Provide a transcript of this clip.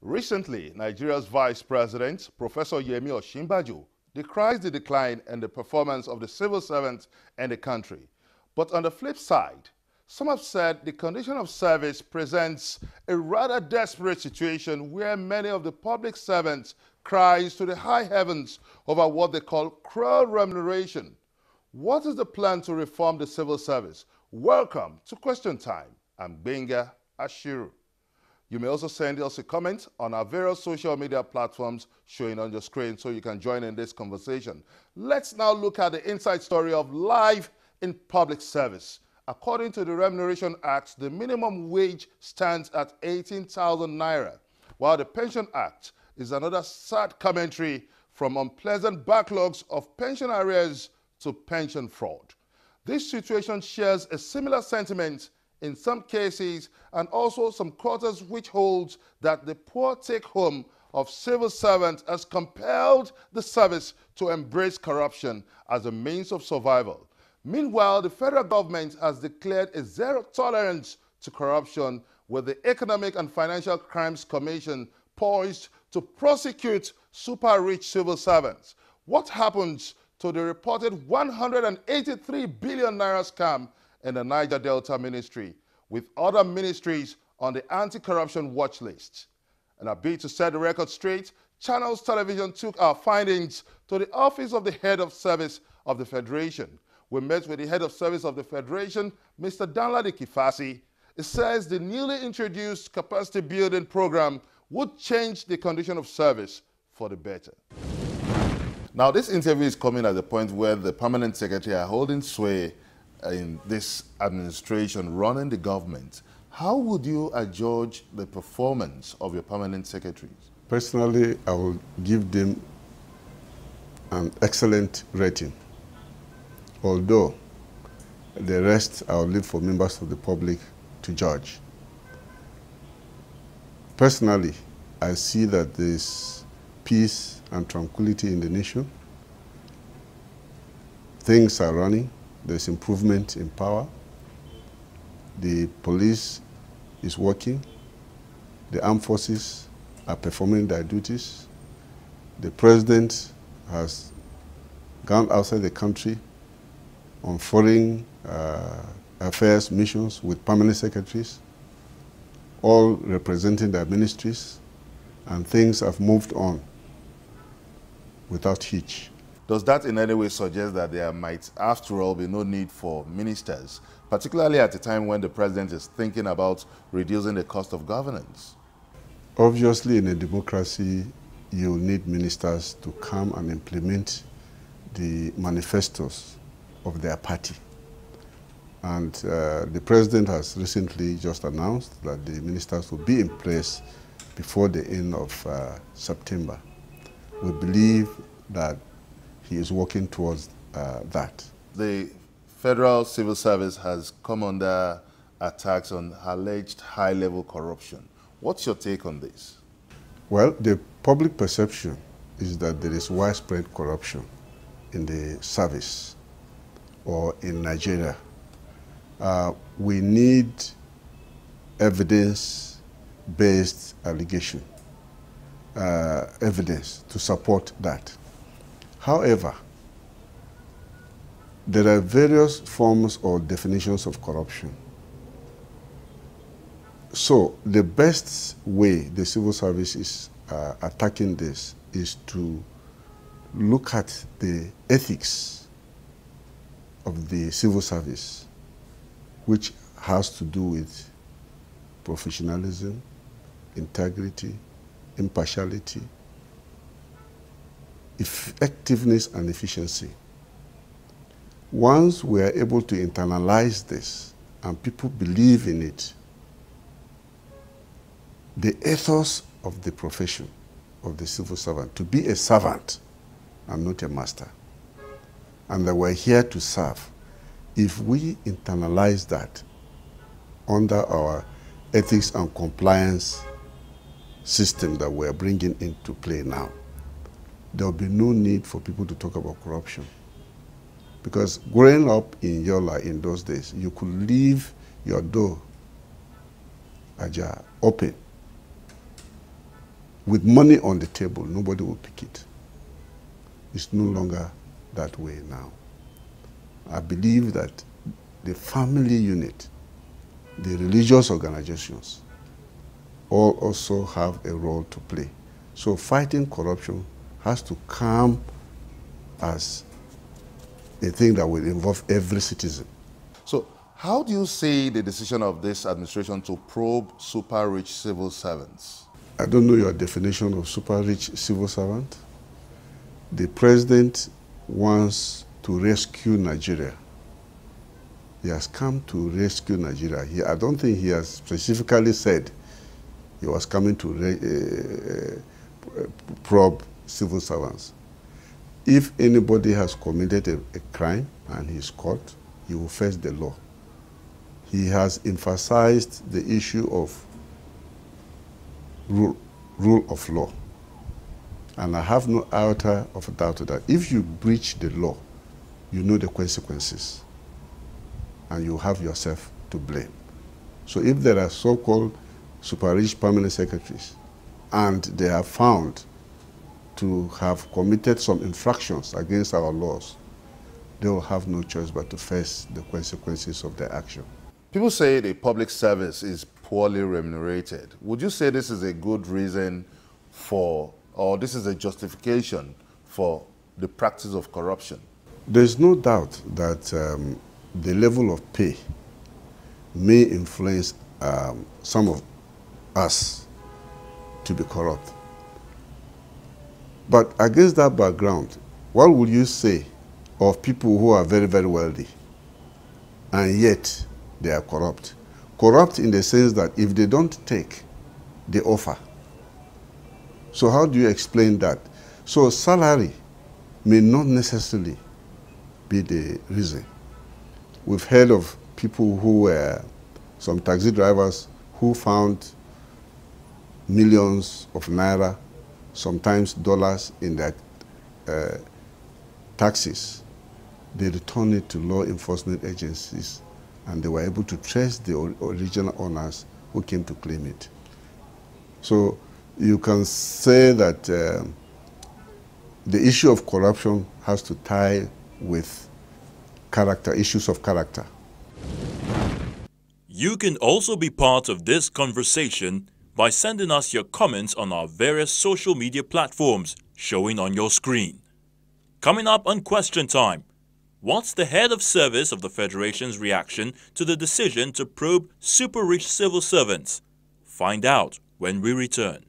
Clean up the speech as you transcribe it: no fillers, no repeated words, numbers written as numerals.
Recently, Nigeria's Vice President, Professor Yemi Osinbajo, decries the decline in the performance of the civil servants in the country. But on the flip side, some have said the condition of service presents a rather desperate situation where many of the public servants cries to the high heavens over what they call cruel remuneration. What is the plan to reform the civil service? Welcome to Question Time. I'm Benga Ashiru. You may also send us a comment on our various social media platforms showing on your screen so you can join in this conversation. Let's now look at the inside story of life in public service. According to the Remuneration Act, the minimum wage stands at 18,000 naira, while the Pension Act is another sad commentary from unpleasant backlogs of pension arrears to pension fraud. This situation shares a similar sentiment in some cases, and also some quarters which holds that the poor take-home of civil servants has compelled the service to embrace corruption as a means of survival. Meanwhile, the federal government has declared a zero tolerance to corruption, with the Economic and Financial Crimes Commission poised to prosecute super-rich civil servants. What happens to the reported 183 billion naira scam in the Niger Delta Ministry, with other ministries on the anti-corruption watch list? And a bit to set the record straight, Channels Television took our findings to the office of the head of service of the Federation. We met with the head of service of the Federation, Mr. Danladi Kifasi. It says the newly introduced capacity building program would change the condition of service for the better. Now, this interview is coming at the point where the permanent secretary are holding sway in this administration running the government. How would you adjudge the performance of your permanent secretaries? Personally, I will give them an excellent rating. Although the rest I will leave for members of the public to judge. Personally, I see that there is peace and tranquility in the nation. Things are running. There's improvement in power. The police is working. The armed forces are performing their duties. The president has gone outside the country on foreign affairs missions with permanent secretaries, all representing their ministries, and things have moved on without hitch. Does that in any way suggest that there might, after all, be no need for ministers, particularly at a time when the president is thinking about reducing the cost of governance? Obviously, in a democracy, you need ministers to come and implement the manifestos of their party. And the president has recently just announced that the ministers will be in place before the end of September. We believe that he is working towards that. The federal civil service has come under attacks on alleged high-level corruption. What's your take on this? Well, the public perception is that there is widespread corruption in the service or in Nigeria. We need evidence-based allegation, evidence to support that. However, there are various forms or definitions of corruption. So the best way the civil service is attacking this is to look at the ethics of the civil service, which has to do with professionalism, integrity, impartiality, effectiveness and efficiency. Once we are able to internalize this and people believe in it, the ethos of the profession of the civil servant, to be a servant and not a master, and that we're here to serve, if we internalize that under our ethics and compliance system that we're bringing into play now, there will be no need for people to talk about corruption. Because growing up in Yola in those days, you could leave your door ajar open with money on the table, nobody will pick it. It's no longer that way now. I believe that the family unit, the religious organizations, all also have a role to play. So fighting corruption has to come as a thing that will involve every citizen. So how do you see the decision of this administration to probe super rich civil servants? I don't know your definition of super rich civil servant. The president wants to rescue Nigeria. He has come to rescue Nigeria. I don't think he has specifically said he was coming to probe civil servants. If anybody has committed a crime and he's caught, he will face the law. He has emphasized the issue of rule of law. And I have no iota of doubt that if you breach the law, you know the consequences, and you have yourself to blame. So if there are so-called super rich permanent secretaries, and they are found to have committed some infractions against our laws, they will have no choice but to face the consequences of their action. People say the public service is poorly remunerated. Would you say this is a good reason for, or this is a justification for the practice of corruption? There's no doubt that the level of pay may influence some of us to be corrupt. But against that background, what would you say of people who are very, very wealthy and yet they are corrupt? Corrupt in the sense that if they don't take, they offer. So how do you explain that? So salary may not necessarily be the reason. We've heard of people who were, some taxi drivers who found millions of naira, sometimes dollars in their taxes. They returned it to law enforcement agencies, and they were able to trace the original owners who came to claim it. So you can say that the issue of corruption has to tie with character, issues of character. You can also be part of this conversation by sending us your comments on our various social media platforms showing on your screen. Coming up on Question Time, what's the head of service of the Federation's reaction to the decision to probe super rich civil servants? Find out when we return.